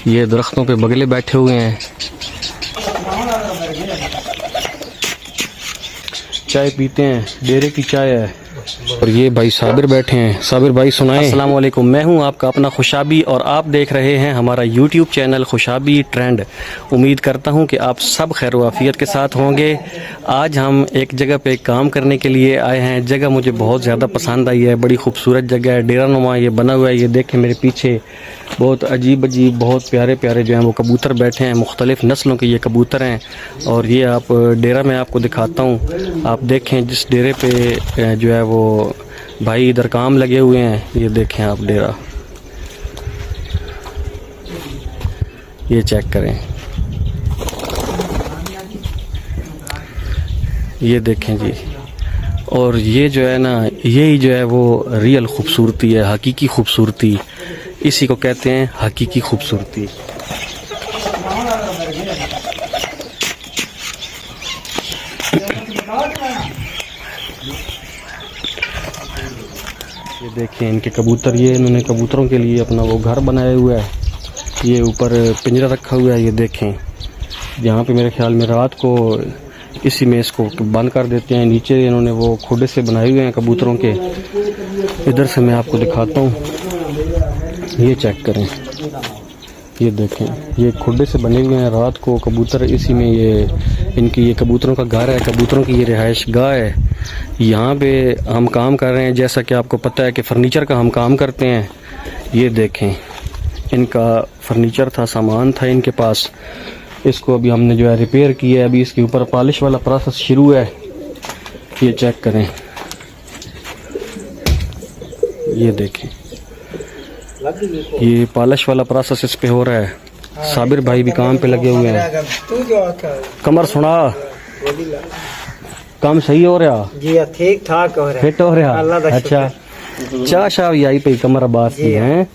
ये दरख्तों पे बगले बैठे हुए हैं, चाय पीते हैं, डेरे की चाय है। और ये भाई साबिर बैठे हैं। साबिर भाई सुनाएं। अस्सलाम वालेकुम, मैं हूं आपका अपना खुशाबी और आप देख रहे हैं हमारा यूट्यूब चैनल खुशाबी ट्रेंड। उम्मीद करता हूं कि आप सब खैर वाफियत के साथ होंगे। आज हम एक जगह पे काम करने के लिए आए हैं। जगह मुझे बहुत ज़्यादा पसंद आई है, बड़ी खूबसूरत जगह है, डेरा नुमा ये बना हुआ है। ये देखें मेरे पीछे बहुत अजीब अजीब बहुत प्यारे प्यारे जो हैं वो कबूतर बैठे हैं। मुख्तलिफ़ नस्लों के ये कबूतर हैं और ये आप डेरा में आपको दिखाता हूँ। आप देखें जिस डेरे पे जो है वो भाई इधर काम लगे हुए हैं, ये देखें आप डेरा, ये चेक करें, ये देखें जी। और ये जो है ना, यही जो है वो रियल खूबसूरती है, हकीकी खूबसूरती, इसी को कहते हैं हकीकी खूबसूरती। ये देखिए इनके कबूतर, ये इन्होंने कबूतरों के लिए अपना वो घर बनाया हुआ है। ये ऊपर पिंजरा रखा हुआ है, ये देखें, यहाँ पे मेरे ख्याल में रात को इसी में इसको बंद कर देते हैं। नीचे इन्होंने वो खुडे से बनाए हुए हैं कबूतरों के। इधर से मैं आपको दिखाता हूँ, ये चेक करें, ये देखें, ये खुडे से बने हुए हैं। रात को कबूतर इसी में, ये इनकी ये कबूतरों का घर है, कबूतरों की ये रिहाइश गाह है। यहाँ पे हम काम कर रहे हैं, जैसा कि आपको पता है कि फ़र्नीचर का हम काम करते हैं। ये देखें इनका फर्नीचर था, सामान था इनके पास, इसको अभी हमने जो है रिपेयर किया है। अभी इसके ऊपर पॉलिश वाला प्रोसेस शुरू है, ये चेक करें, ये देखें, ये पॉलिश वाला प्रोसेस इस पे हो रहा है। साबिर भाई भी काम पे लगे हुए हैं। कमर सुना, काम सही हो रहा जी, ठीक ठाक हो रहा, फिट हो रहा। अच्छा, चाह शाह भी आई पे कमर अब्बास की हैं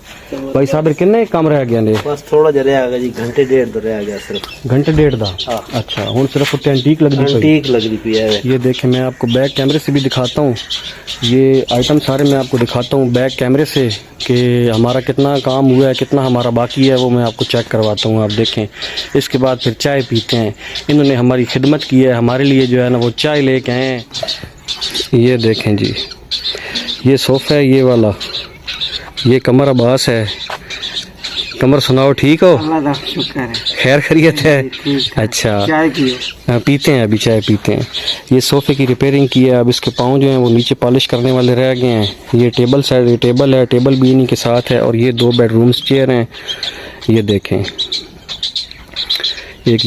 भाई। साबिर किन्ने कम रह गया ने? बस थोड़ा जा रहा है जी, घंटे डेढ़ तो रह गया सिर्फ। घंटे डेढ़ दा? अच्छा, हुन सिर्फ उत्ते एंटीक लग रही है। ये देखें, मैं आपको बैक कैमरे से भी दिखाता हूँ, ये आइटम सारे मैं आपको दिखाता हूँ बैक कैमरे से कि हमारा कितना काम हुआ है, कितना हमारा बाकी है, वो मैं आपको चेक करवाता हूँ। आप देखें, इसके बाद फिर चाय पीते हैं। इन्होंने हमारी खिदमत की है, हमारे लिए जो है ना वो चाय लेके आए हैं। ये देखें जी, ये सोफ़ा है, ये वाला, ये कमर अब्बास है। कमर सुनाओ, ठीक हो? अल्लाह का शुक्र है, खैर खैरियत है? अच्छा, चाय पियो। पीते हैं, अभी चाय पीते हैं। ये सोफ़े की रिपेयरिंग की है, अब इसके पाँव जो हैं वो नीचे पॉलिश करने वाले रह गए हैं। ये टेबल साइड, ये टेबल है, टेबल भी इन्हीं के साथ है। और ये 2 बेडरूम्स चेयर हैं, ये देखें, एक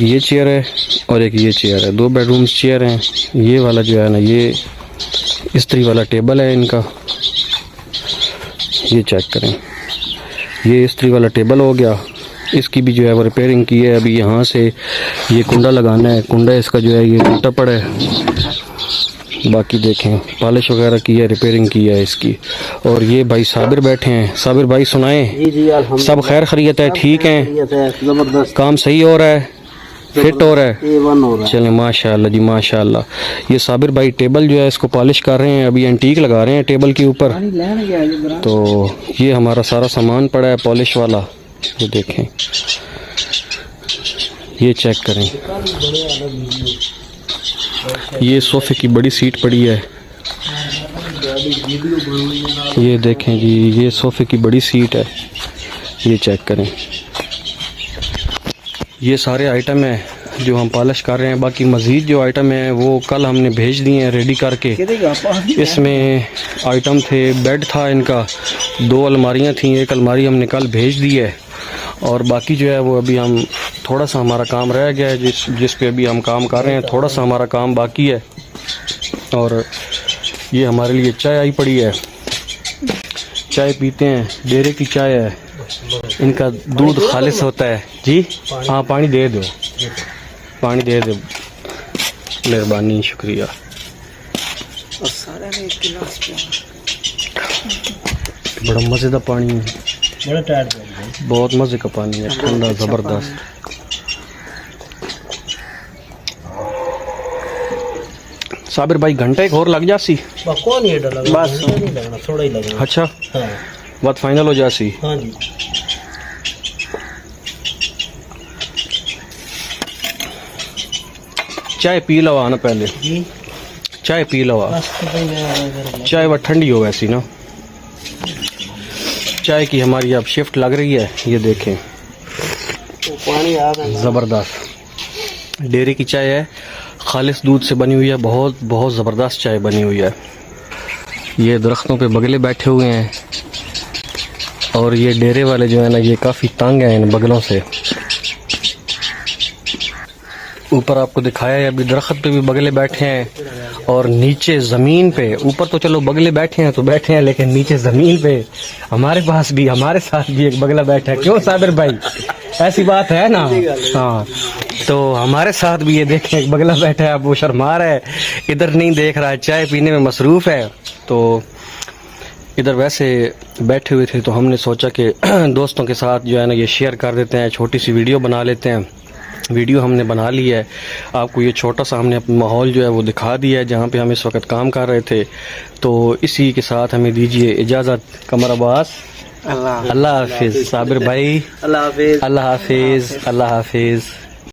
ये चेयर है और एक ये चेयर है, 2 बेडरूम्स चेयर हैं। ये वाला जो है ना, ये इस्त्री वाला टेबल है इनका, ये चेक करें, ये इस्त्री वाला टेबल हो गया। इसकी भी जो है वो रिपेयरिंग की है। अभी यहाँ से ये कुंडा लगाना है, कुंडा इसका जो है ये टूटा पड़ा है। बाकी देखें, पॉलिश वगैरह की है, रिपेयरिंग की है इसकी। और ये भाई साबिर बैठे हैं। साबिर भाई सुनाएं। जी जी, अल्हम्दुलिल्लाह, सब खैर खैरियत है? ठीक है, जबरदस्त, काम सही हो रहा है, फिट हो रहा है? A1 हो रहा है। चलें, माशाल्लाह जी माशाल्लाह। ये साबिर भाई टेबल जो है इसको पॉलिश कर रहे हैं, अभी एंटीक लगा रहे हैं टेबल के ऊपर। तो ये हमारा सारा सामान पड़ा है पॉलिश वाला, ये देखें, ये चेक करें। ये सोफे की बड़ी सीट पड़ी है, ये देखें जी, ये सोफे की बड़ी सीट है, ये चेक करें। ये सारे आइटम हैं जो हम पॉलिश कर रहे हैं। बाकी मज़ीद जो आइटम है वो कल हमने भेज दिए हैं रेडी करके। इसमें आइटम थे, बेड था इनका, 2 अलमारियां थी, एक अलमारी हमने कल भेज दी है। और बाकी जो है वो अभी हम थोड़ा सा हमारा काम रह गया है, जिस पे अभी हम काम कर रहे हैं, थोड़ा सा हमारा काम बाकी है। और ये हमारे लिए चाय आई पड़ी है, चाय पीते हैं, डेरे की चाय है, इनका दूध खालिस होता है जी। हाँ, पानी दे दो, पानी दे दो, मेहरबानी, शुक्रिया। बड़ा मज़े का पानी है, बहुत मज़े का पानी है, ठंडा ज़बरदस्त। साबिर भाई घंटे एक और लग जासी? बस थोड़ा ही लगना। अच्छा, हाँ, बात फाइनल हो जासी? हाँ जी। चाय पी लो ना पहले, जी चाय पी लो। बस तो भाई मैं चाय वह ठंडी हो वैसी ना। चाय की हमारी अब शिफ्ट लग रही है, ये देखें पानी आ गया। ज़बरदस्त डेयरी की चाय है, खालिस दूध से बनी हुई है, बहुत बहुत ज़बरदस्त चाय बनी हुई है। ये दरख्तों पे बगले बैठे हुए हैं और ये डेरे वाले जो है ना ये काफ़ी तंग हैं इन बगलों से। ऊपर आपको दिखाया है अभी दरख्त पे भी बगले बैठे हैं और नीचे ज़मीन पे, ऊपर तो चलो बगले बैठे हैं तो बैठे हैं, लेकिन नीचे ज़मीन पे हमारे पास भी, हमारे साथ भी एक बगला बैठा है। क्यों साबिर भाई, ऐसी बात है ना? हाँ, तो हमारे साथ भी ये देखें एक बगला बैठा है। अब वो शर्मा रहा है, इधर नहीं देख रहा है, चाय पीने में मसरूफ़ है। तो इधर वैसे बैठे हुए थे तो हमने सोचा कि दोस्तों के साथ जो है ना ये शेयर कर देते हैं, छोटी सी वीडियो बना लेते हैं। वीडियो हमने बना ली है, आपको ये छोटा सा हमने अपना माहौल जो है वो दिखा दिया है जहाँ पे हम इस वक्त काम कर रहे थे। तो इसी के साथ हमें दीजिए इजाज़त। कमर अब्बास, अल्लाह हाफिज़। साबिर भाई, अल्लाह हाफिज। अल्लाह हाफिज़, अल्लाह हाफिज़।